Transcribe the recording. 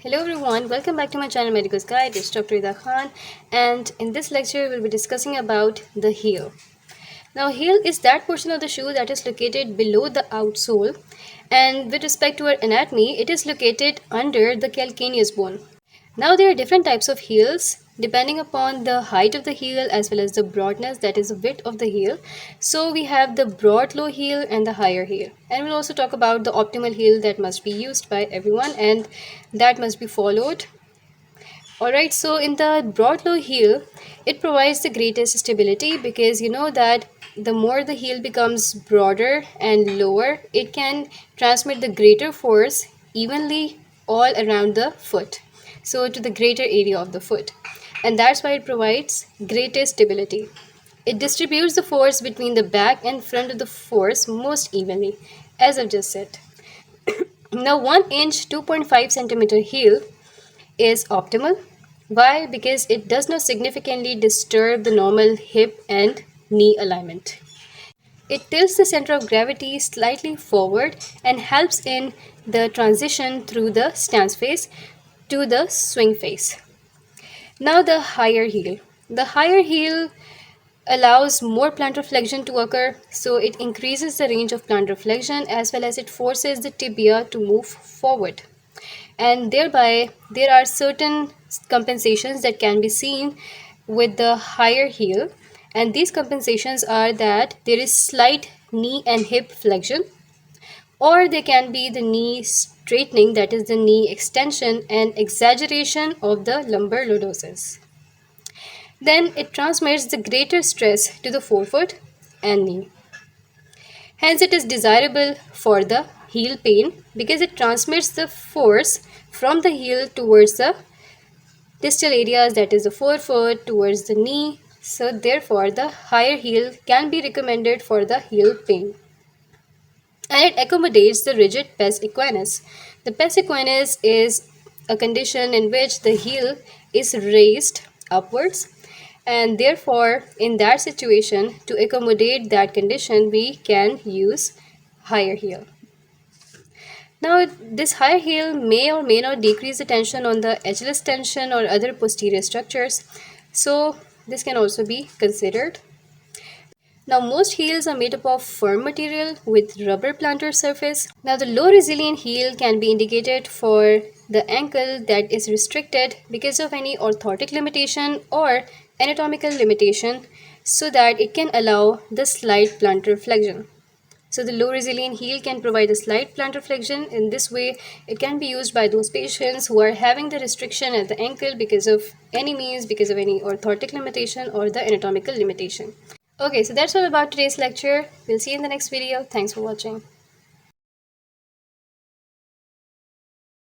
Hello everyone, welcome back to my channel MedicosGuide. It's Dr. Ida Khan, and in this lecture we'll be discussing about the heel. Now heel is that portion of the shoe that is located below the outsole, and with respect to our anatomy, it is located under the calcaneus bone. Now there are different types of heels depending upon the height of the heel as well as the broadness, that is the width of the heel. So we have the broad low heel and the higher heel, and we'll also talk about the optimal heel that must be used by everyone and that must be followed. Alright, so in the broad low heel, it provides the greatest stability because you know that the more the heel becomes broader and lower, it can transmit the greater force evenly all around the foot, so to the greater area of the foot, and that's why it provides greatest stability. It distributes the force between the back and front of the force most evenly, as I've just said. Now 1 inch 2.5 centimeter heel is optimal. Why? Because it does not significantly disturb the normal hip and knee alignment. It tilts the center of gravity slightly forward and helps in the transition through the stance phase to the swing phase. Now the higher heel. The higher heel allows more plantar flexion to occur, so it increases the range of plantar flexion as well as it forces the tibia to move forward, and thereby there are certain compensations that can be seen with the higher heel, and these compensations are that there is slight knee and hip flexion, or they can be the knee straightening, that is the knee extension and exaggeration of the lumbar lordosis. Then it transmits the greater stress to the forefoot and knee. Hence, it is desirable for the heel pain because it transmits the force from the heel towards the distal areas, that is the forefoot, towards the knee. So, therefore, the higher heel can be recommended for the heel pain. And it accommodates the rigid pes equinus. The pes equinus is a condition in which the heel is raised upwards, and therefore in that situation, to accommodate that condition, we can use higher heel. Now this higher heel may or may not decrease the tension on the Achilles tension or other posterior structures, so this can also be considered. Now most heels are made up of firm material with rubber plantar surface. Now the low resilient heel can be indicated for the ankle that is restricted because of any orthotic limitation or anatomical limitation, so that it can allow the slight plantar flexion. So the low resilient heel can provide a slight plantar flexion. In this way, it can be used by those patients who are having the restriction at the ankle because of any means, because of any orthotic limitation or the anatomical limitation. Okay, so that's all about today's lecture. We'll see you in the next video. Thanks for watching.